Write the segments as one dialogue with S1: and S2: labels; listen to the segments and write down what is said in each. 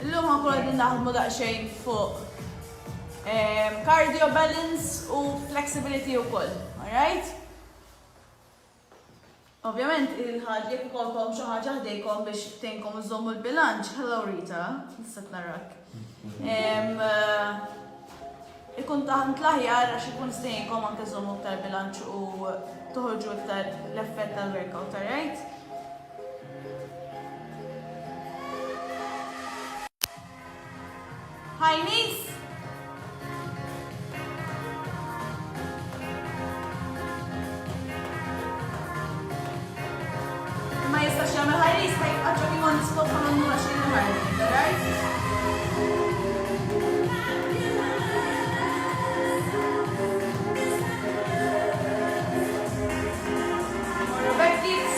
S1: Illum ħankun għadin naħdmu daqsxejn fuq cardio, balance u flexibility wkoll, alright? Ovvjament il-ħadd jekk ikolkom xi ħaġa ħdejkom biex tgħinkom iżommu l-bilanċ. Hello Rita, issa narak. Ikun taħt l-aħjar għax ikun stejnkom anke żommu iktar bilanċ u toħorġu iktar l-effett tal-workout, alright? High knees. Ma jistax jagħmel high knees, ma jibqa' jogging on the spot ma nagħmlu xejn ħarġ, alright? More back kicks.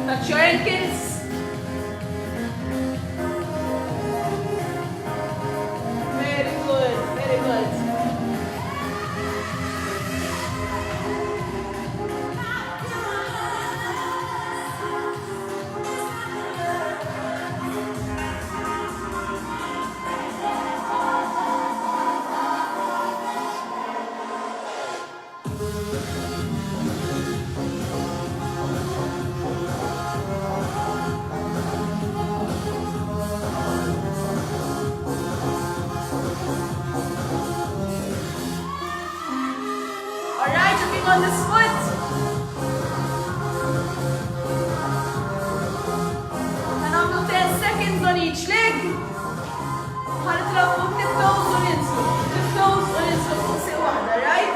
S1: Touch your ankles. Very good, very good. On this foot. And I'm going to 10 seconds on each leg. ħanitla fuq tiptoes u ninsu. Tiptoes u ninsu fuq si waħda, right?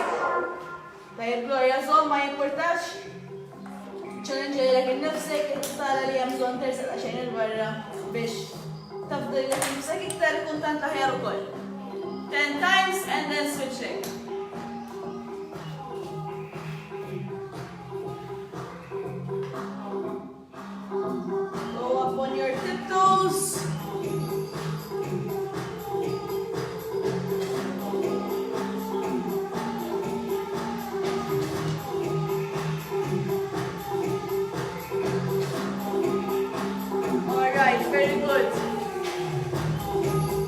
S1: Tajjeb Gloria, żomm ma jimportax. Challenge lek innifsek, tara li hemm bżonn tersaq għaxejn il-barra biex tafdil lek innifsek iktar ikun tant aħjar ukoll. 10 times and then switch leg. On your tiptoes. All right, very good.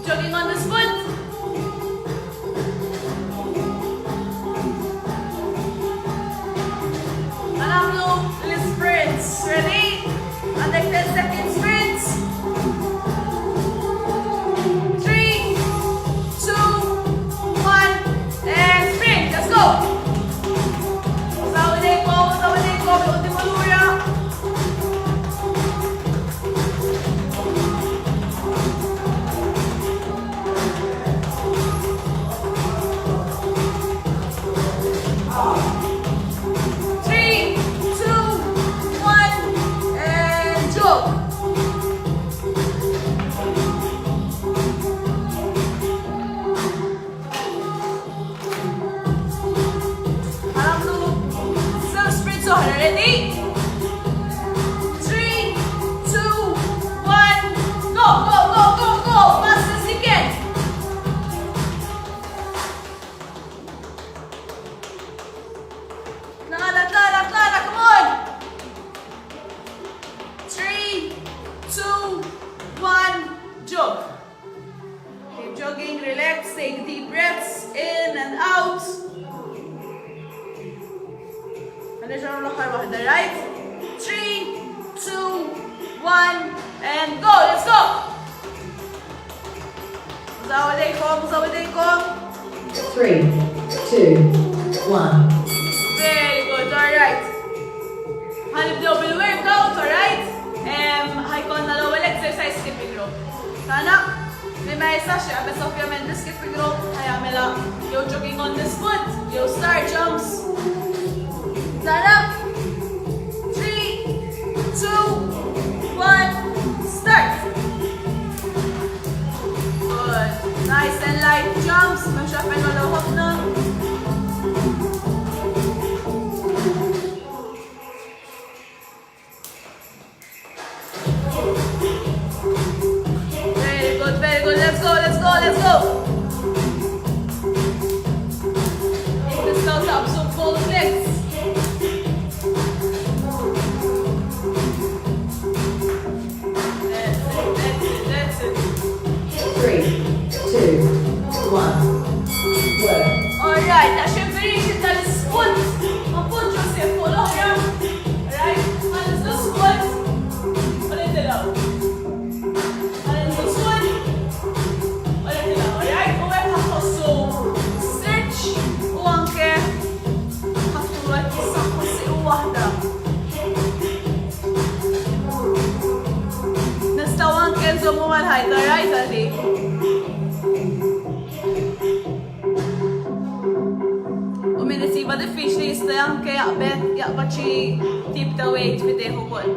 S1: Jogging on this foot. And I'm little sprints. Ready? And like 10 seconds sprints. 3, 2, 1, and sprint. Let's go. Użaw il-qoddim l-ura. Ready? 3, 2, 1, go, go, go, go, go, fast as you can. Clara, come on. 3, 2, 1, jog. Keep jogging, relax, take deep breaths in and out. Nerġgħu l-aħħar waħda, right? 3, 2, 1, and go! Let's go! Użaw idejkom.
S2: 3, 2, 1.
S1: Very good, alright. Ħanibdew bil-workout, alright? Ħajkonna l-ewwel exercise skipping rope. Tana, li ma jistax jaqbes ovvjament l-skipping rope ħajamela jew jogging on this foot, jew star jumps. Tana, 3, 2, 1, start. Good. Nice and light jumps, mhux għafennu l ħafna. Very good, let's go. If this goes up, so full of legs. That's it.
S2: 3, 2, 1. Work.
S1: Alright, għaxem variation tal-squat. Ma punġu si fuq l-oħra. Alright, għal squat. Għal indilaw. Nistaw anke nżommu mal-ħajta, right, għalli? U min isiba diffiċli jista' anke jaqbad xi tip ta' weight fidejh ukoll.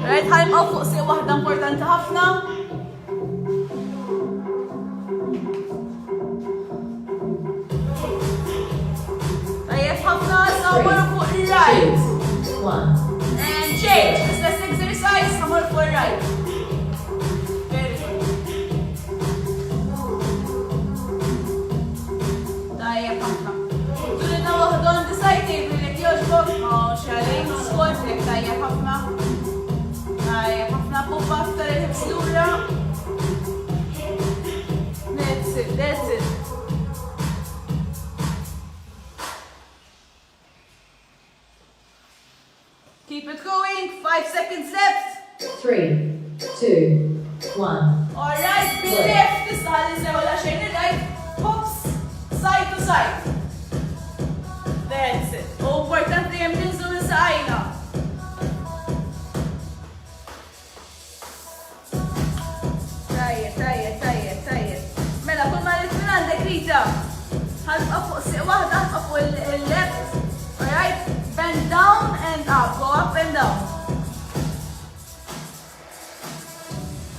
S1: Right, ħajbqgħu fuq si waħda importanti ħafna. Right.
S2: 1.
S1: And change. This last exercise, hammer for right. Very good. Tajjeb ħafna. Tulidna waħda on the side table li jogħġbok. Xalejn squat li tajjeb ħafna. Tajjeb ħafna pull after il-hips lura. That's it. Keep it going. 5 seconds left.
S2: 3, 2, 1.
S1: Alright, bil-left tista' ħalli wala xejn il-right. Hops, side to side. That's it. U importanti jem ninżu l-saqajna. Tajjeb. Mela, kull ma rrit minn għandek Rita. Ħalqa fuq siq waħda, ħalqa fuq il-left. Alright? Bend down and up. Go up and down.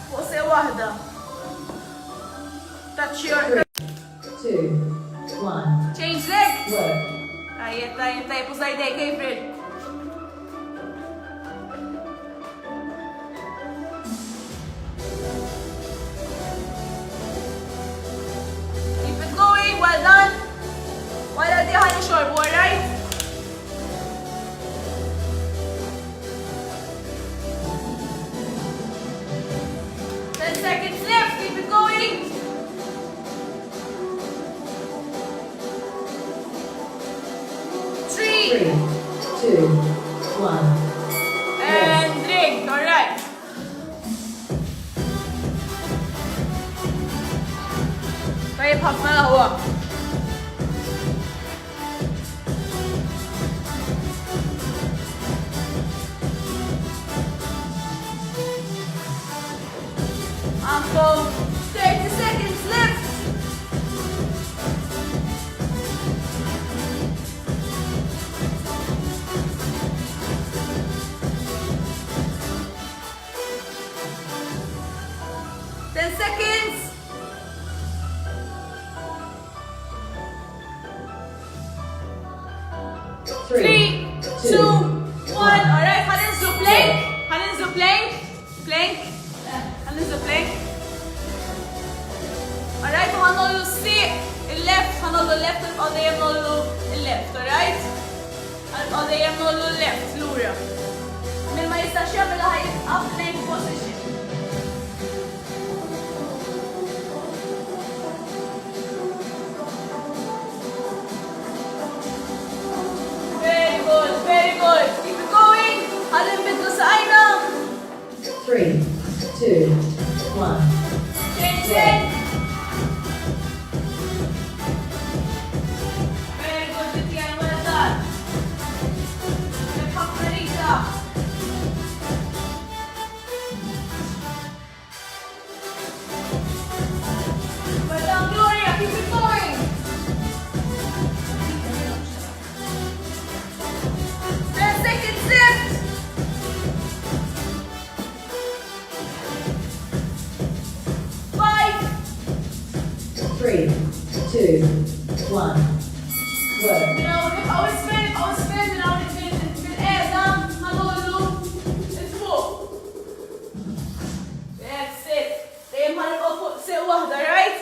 S1: Fuq siq waħda. Touch your...
S2: 2, 1.
S1: Change leg.
S2: Work.
S1: Tajjeb, użaj dejk, April. Keep it going, well done. Wala di ħalli xorbu, alright? Seconds left, keep it going. Three,
S2: 3, 2, 1.
S1: and drink, alright. Tajjeb ħafna l-ħwa. Uncle, 30 seconds left. Seconds. 3, 2, 1. Alright, ħaninżu plank. Alright, ħanollu s-siq il-left, ħanollu l-left, il-bqaw dejjem nollu il-left, alright? Għal-bqaw dejjem nollu l-left, l-ura. Min ma jistax jagħmilha ħajibqa' plank position. Very good. Keep it going. Ħallim bidlu saqajna.
S2: 3, 2, 1.
S1: Change.
S2: 3, 2, 1. Work.
S1: nibqaw isfel minn hawn fil-qiegħda ħanollu il-fuq. That's it. Dejjem ħanibqgħu fuq seq waħda, right?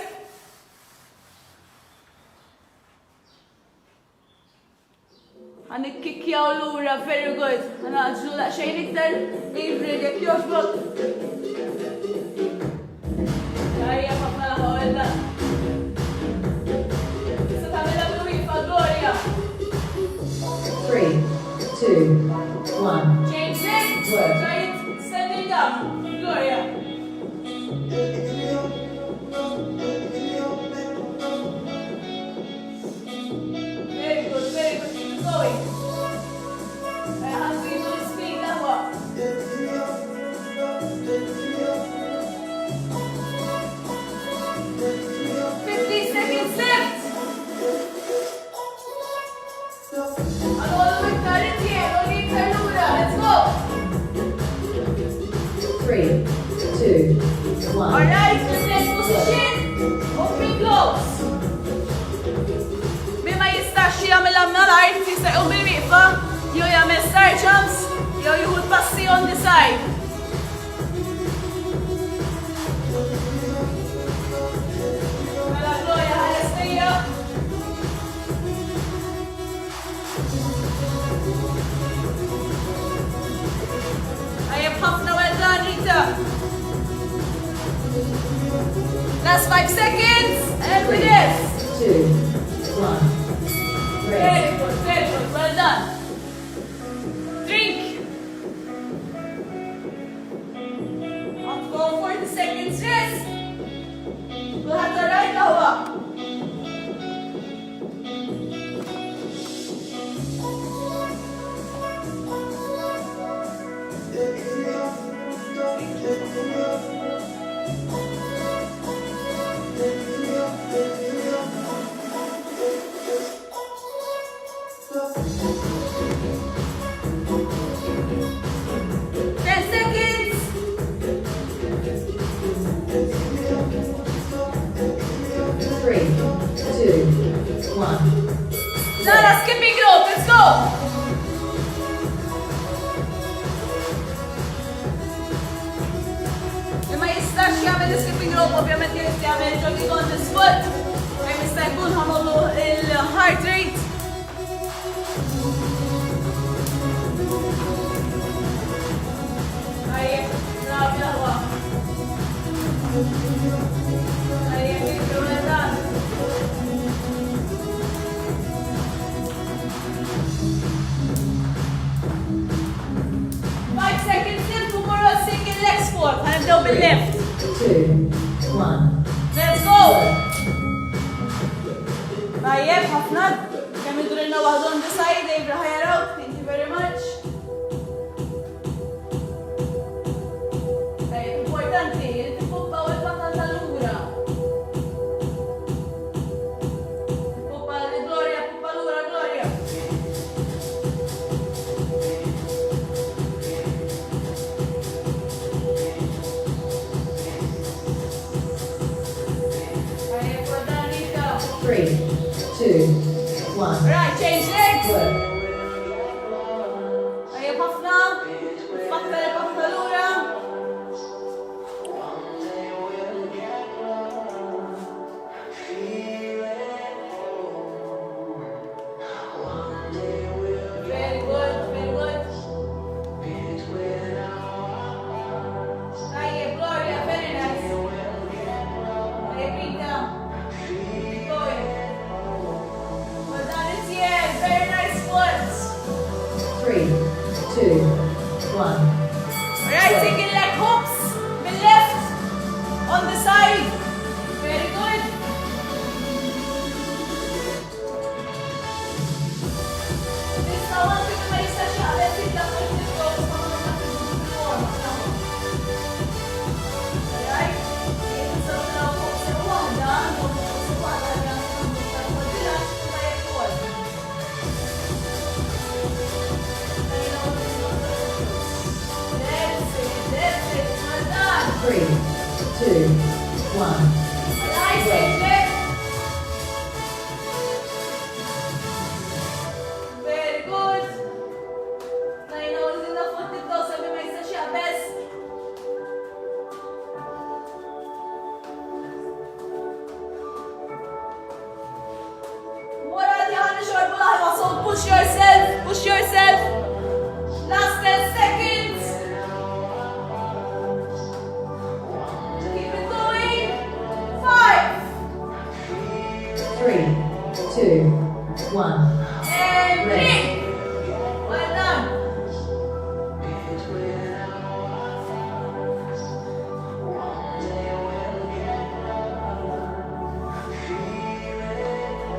S1: Ħanikkikjaw lura, very good. Ħanaġlu daqsxejn iktar ivri jekk jogħġbok. Tajja ħafna l-ħawella. Issa tagħmilha bil-wieqfa, Gloria.
S2: 3, 2, 1.
S1: Change leg.
S2: Work.
S1: Right, standing up. Gloria. Very good, very good. Keep going. Hands into the speed now. 50 seconds left. Għanollu iktar indietro, għanollu iktar lura. Let's go.
S2: 3, 2, 1.
S1: Alright, next position. Open close. Min ma jistax jagħmel mal-art jista' jqum bil-wieqfa, jew jagħmel star jumps, jew jieħu passi on the side. Mela Gloria ħares lejja. Tajjeb ħafna, well done, Rita. Last 5 seconds, and with this.
S2: 2, 1.
S1: Very
S2: Rest.
S1: good, well done. Drink. I'll go 40 seconds rest. We'll have the right now. Zara, skipping rope, let's go! Imma jistax jagħmel skipping rope, ovvjament jista' jagħmel jogging on the spot. Hemm jista' jkun ħamollu il-heart rate. Tajjeb, bravi aħwa. Tajjeb, ikru dan. 5 seconds in, tomorrow single leg squat. Ħanibdew bil-left.
S2: 2, 1.
S1: Let's go! Tajjeb, ħafna. Kemm idulilna waħdu on the side, Dave ħajaraw. Thank you very much. Tajjeb, importanti, li tipuppa u l-battan tal-lura. Puppa l-Gloria, puppa l-ura, Gloria. Tajjeb, well done, Rita.
S2: 3, 2, 1.
S1: Right, change legs.
S2: Work.
S1: Tajjeb ħafna. Fatta l-patta l-ura. Very good, very good. Tajjeb, Gloria, very nice. Tajjeb, Rita. Keep going. Well done, Etienne. Very nice squats.
S2: 3, 2, 1.
S1: Alright, taking leg hooks. The left. On the side. Very good. This is one thing ma jistax jaqbel tibda fuq il-tiptoes ma ma Alright? Nistgħu nilgħu fuq seq waħda, nagħmlu fuq seq waħda li għandna tal-bilanċ u ma jekk That's it, well done.
S2: 3, 2, 1.
S1: Alright, change leg. push yourself, push yourself. Last 10 seconds. Keep it going. 5.
S2: 3, 2, 1.
S1: And
S2: Rest.
S1: 3. Well done.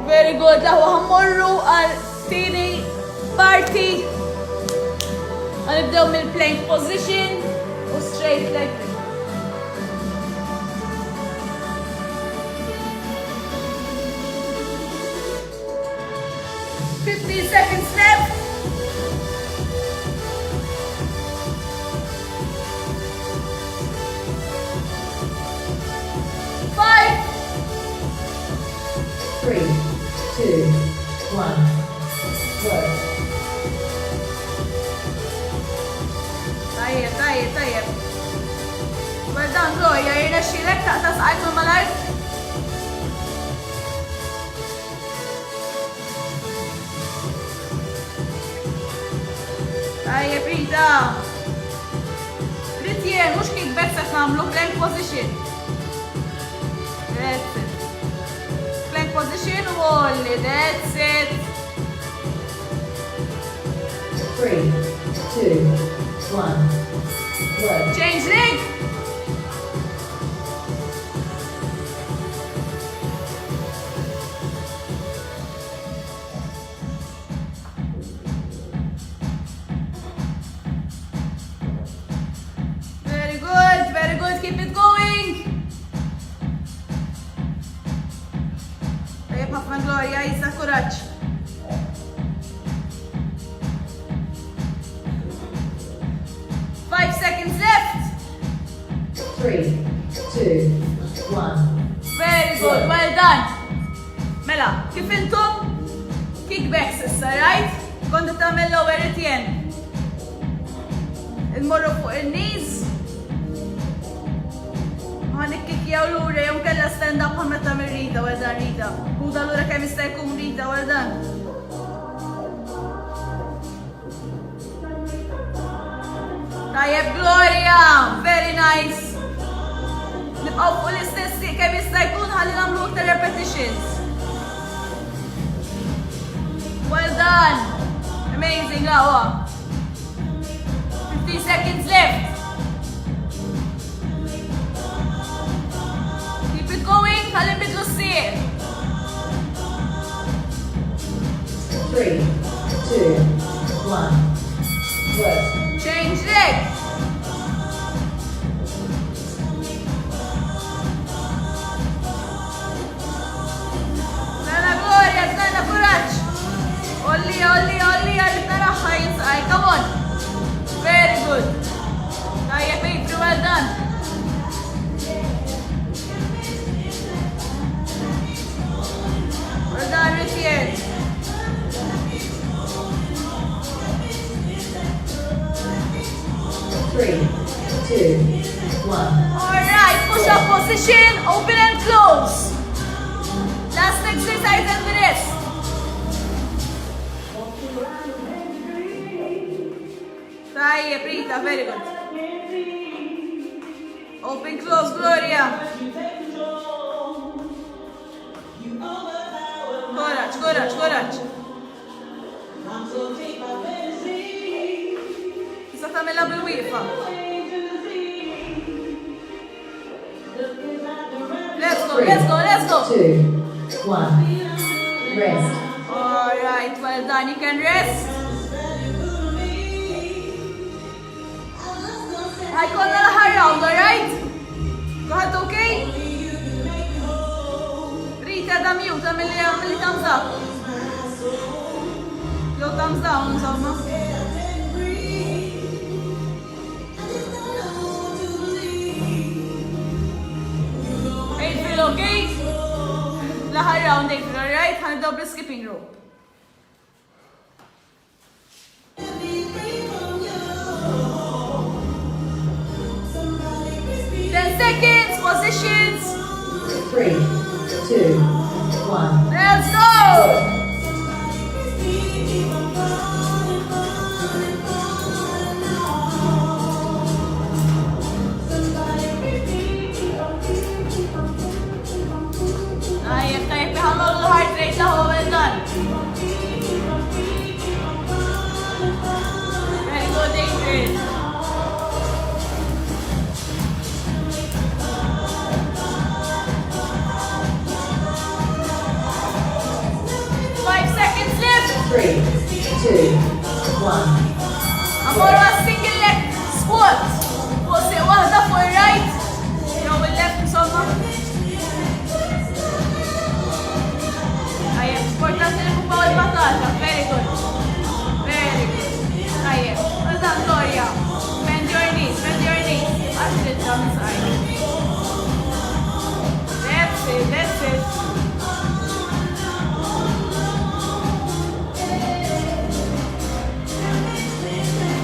S1: Very good. Laħu ħammorru għal tini party. Għanibdew mill-plank position u straight leg. $15 seconds left. Five.
S2: 3, 2, 1. Work.
S1: Tajjeb. Well done, Gloria. Jirna xilek taqta saqajt mal-malajt. Tajjeb, Rita. Ritjen, mux kickbacks għax namlu plank position. That's it. Plank position u olli, that's it.
S2: 3, 2, 1. Work.
S1: Change leg. Very good, keep it going. Tajjeb ħafna Gloria, jisa kuraġġ. Five seconds left.
S2: 3, 2, 1.
S1: Very good, well done. Mela, kif intom? Kickbacks issa, right? Kontu tagħmel lower Etienne. Nmorru fuq il-knees. Għanik kikjaw l-ura, jom kella stand up ħamna tagħmel Rita, well done Rita. Huda l-ura kemm jista' jkun Rita, well done. Tajjeb Gloria, very nice. Nibqgħu fuq l-istess kemm jista' jkun ħalli nagħmlu aktar repetitions. Well done. Amazing, lawa. 50 seconds left. Keep it going, ħalli nbidlu s-sir.
S2: 3, 2, 1. Work.
S1: Change leg. Dana Gloria, dana kuraġġ. Olli, għalli taraħħa jinsqaj, come on. Very good. Tajjeb April, well done. Well done, Etienne.
S2: Three, two, one.
S1: Alright, push up position, open and close. Last exercise and the rest. Tajjeb, Rita, very good. Open, close, Gloria. Courage. Issa tagħmilha bil-wieqfa. Let's go.
S2: 2, 1. Rest.
S1: Alright, well done, you can rest. Ħajkollna l-aħħar round, alright? Kuħadd okay? Rita da mute, mill-li thumbs up. Jew thumbs down, insomma. April, okay? L-aħħar round, April, alright? Ħanibdew bl-skipping rope. 10 seconds, positions.
S2: 3, 2, 1.
S1: Let's go.
S2: one.
S1: Amorru għas single leg squat. Fuq seq waħda fuq il-right. Jew il-left insomma. Tajjeb, importanti li kupaw il-batata. Very good. Very good. Tajjeb, għazan Gloria. Bend your knees, bend your knees. Għax li t-tam side. That's it, that's it.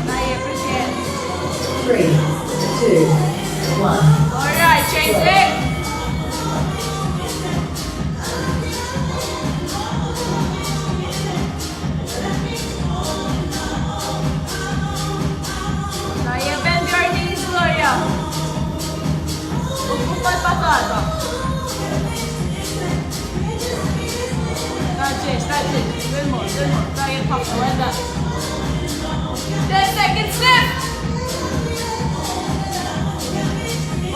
S1: Tajjeb, pretend.
S2: 3, 2, 1.
S1: Alright, change leg. Tajjeb, bend your knees, Gloria. Ukkupa l-patata. Taġġeġ, bil-mod, tajjeb ħafna, well done. 10 seconds left.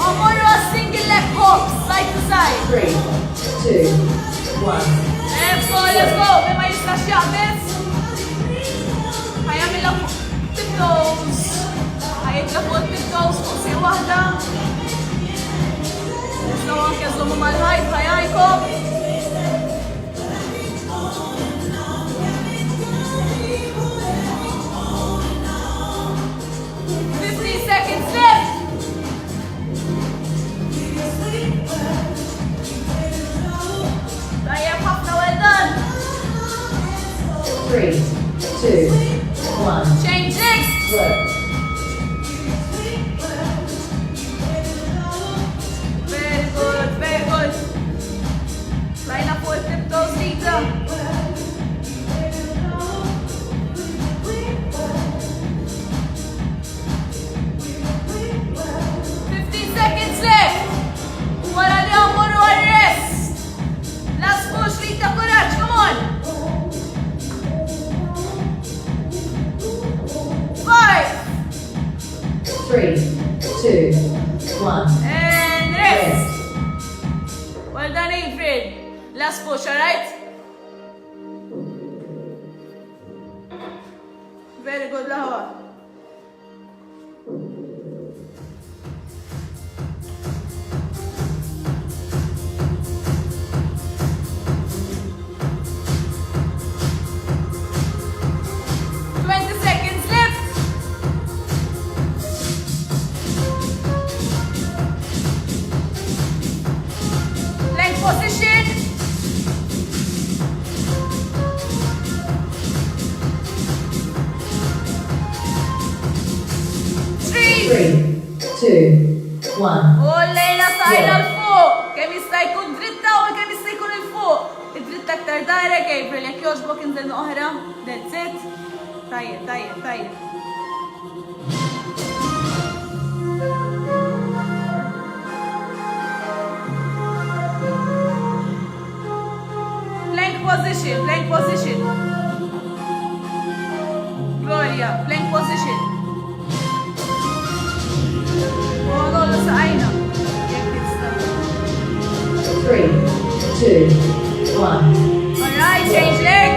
S1: Amorru a single leg hops, side to side.
S2: 3, 2, 1.
S1: Let's go. Bima jistax jaqbez. Ħajamilla fuq tiptoes. Ħajitla fuq tiptoes fuq si wahda. Nistaw anke żommu mal-ħajt ħajajkom. 15 seconds left. Tajjeb ħafna, well done.
S2: 3, 2, 1.
S1: Change legs.
S2: Work.
S1: Very good, very good. Lajna fuq il-tiptoes lita. 15 seconds left. Wara li għamurru għal-rest. Last push lita, courage, come on. 5.
S2: 3, 2, 1.
S1: And rest. Well done, Ingrid. Last push, alright? Very good, Lawa. Seconds left. Leg position. Three.
S2: 3, 2, 1.
S1: Lejla sajla l-fuq. Kemm jista' jkun dritta u kemm jista' jkun il-fuq. Id-dritta aktar direct, April, jekk jogħġbok inżel oħra. That's it. Tajjeb. Plank position. Gloria, plank position. Lolo saqajna. Jekk tista'.
S2: 3, 2, 1.
S1: Alright, change leg.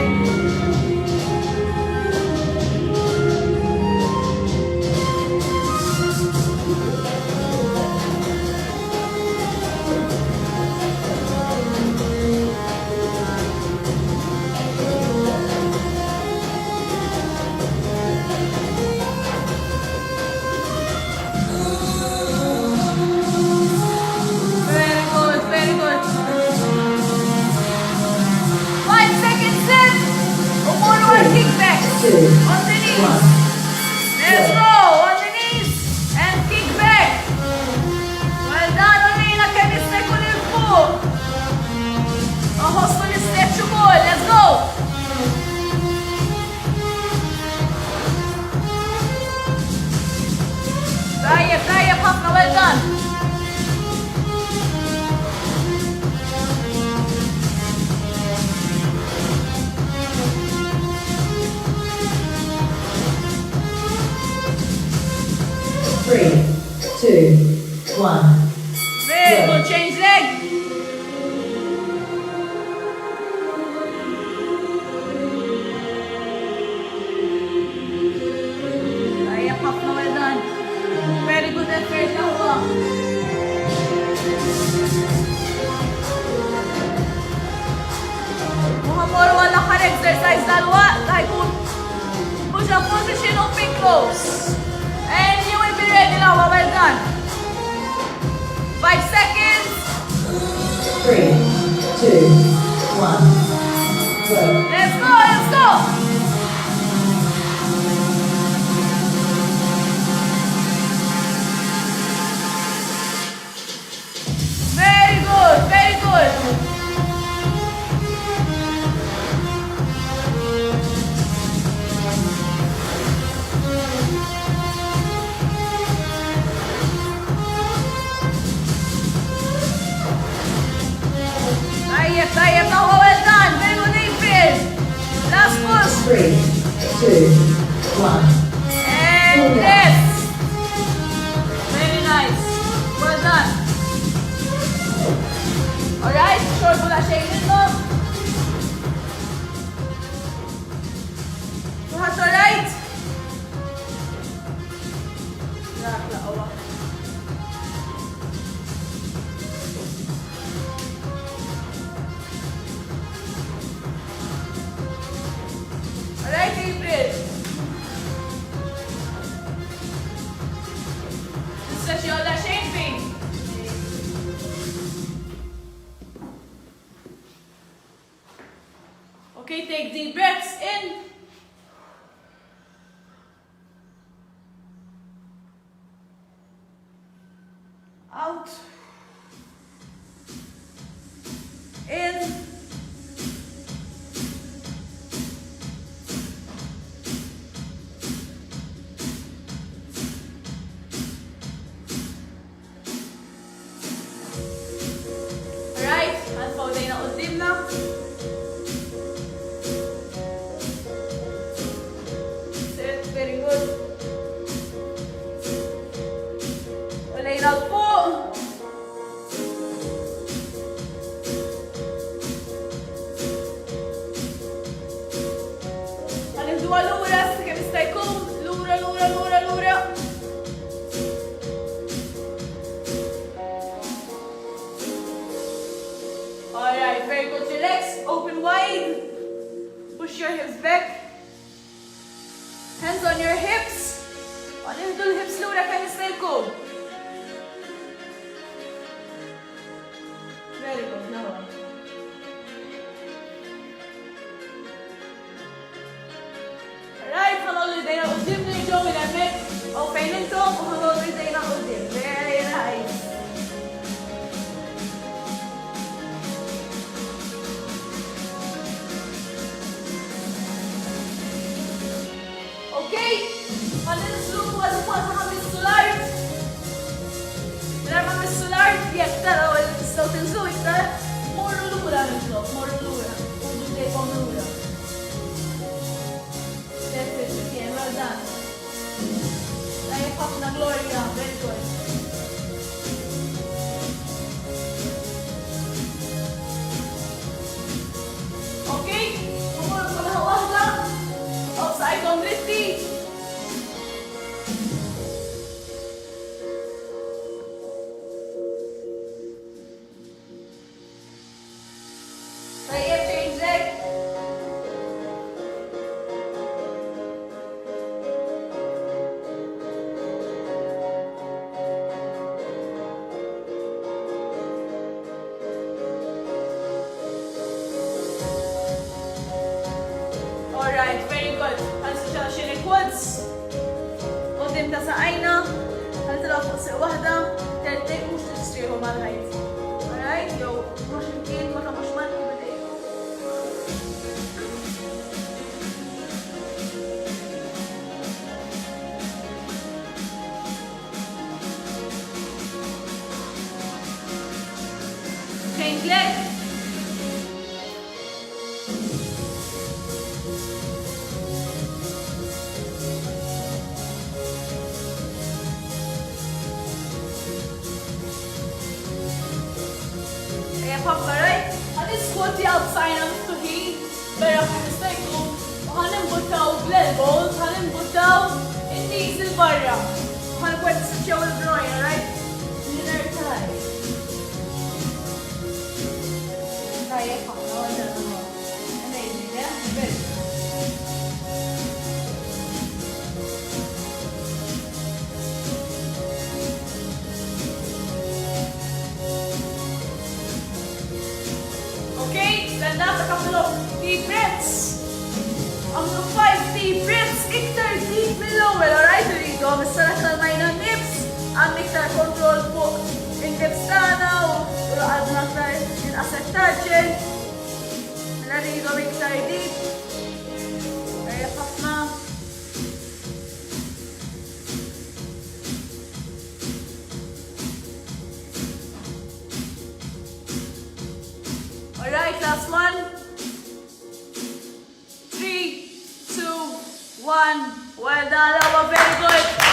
S1: Very good. 5 seconds left. One more kick back.
S2: 2,
S1: On the knees.
S2: 1.
S1: Let's go. On the knees. And kick back. Well done, Olina. Kemm jista' jkun il-fuq. Oħossu l-istretch ukoll. Let's go. Tajjeb ħafna, well done.
S2: Three, 2, 1.
S1: Very good, change leg. goes. And you will be ready now, well done. 5 seconds.
S2: 3, 2, 1. Go.
S1: Let's go, let's go. Very good, very good. طيب, now well done. Very good, April. Last push.
S2: 3, 2, 1.
S1: And rest. Very nice. Well done. Alright, short wala xejn minnom. Kuħat alright? Dak laqwa. Alright, April. Tista' xi wala xejn fin. Okay, take deep breaths in. Out. In. Alright, għanfaw dejna qoddimna. Sit, very good. Ulejna l-fuq. Għanibdu għal-lura, s-kemm jista' jkun. Lura, lura, lura, lura. Alright, very good. Relax, open wide. Push your hips back. Hands on your hips. Għanibdu l-hips lura kemm jista' jkun. Very good, now on. Alright, ħanollu jdejna qudiem nirġgħu minn hemmhekk u fejn intom u ħanollu jdejna qudiem. Very nice. Okay, għal-nislu għal-kwad ħamissu l-art. Mela ħamissu l-art, jek taraw il-istaw tinżu iktar, morru l-ura nitlob, morru l-ura. Undu tejkom l-ura. That's it, again, well done. Dajja ħafna Gloria, very good. Okay, umur kullaha wahda. Outside on dritti. Tayyib, change leg. Alright, very good. Għal xin il-quads. Qoddim ta' saqajna. Għal tila fuq siq wahda. Tertek mux t-istriħu mal-ħajt. Alright, jow, mux imkien, ma ta' mux manki bidej. Change leg. Papa, right? Għan iskwoti outside miftuħin, berra fil-nista jkun, u għan imbuttaw bl-elbows, għan imbuttaw in-knees il-barra. U għan kwet s-sċew il-groin, right? Linear tie. Tajjeb, ħafna għadda l-għu. Amazing, yeah? Good. Well done, a couple of deep breaths. Għamlu 5 deep breaths, iktar deep mill-ewwel, alright? Rridu issa kalmajna n-nifs, għam iktar kontroll fuq in-nifs tagħna u għadna aktar inqasek tarġel. Mela rridu iktar deep. Ejja ħafna. Alright, last one. 3, 2, 1. Well done, Laura, very good.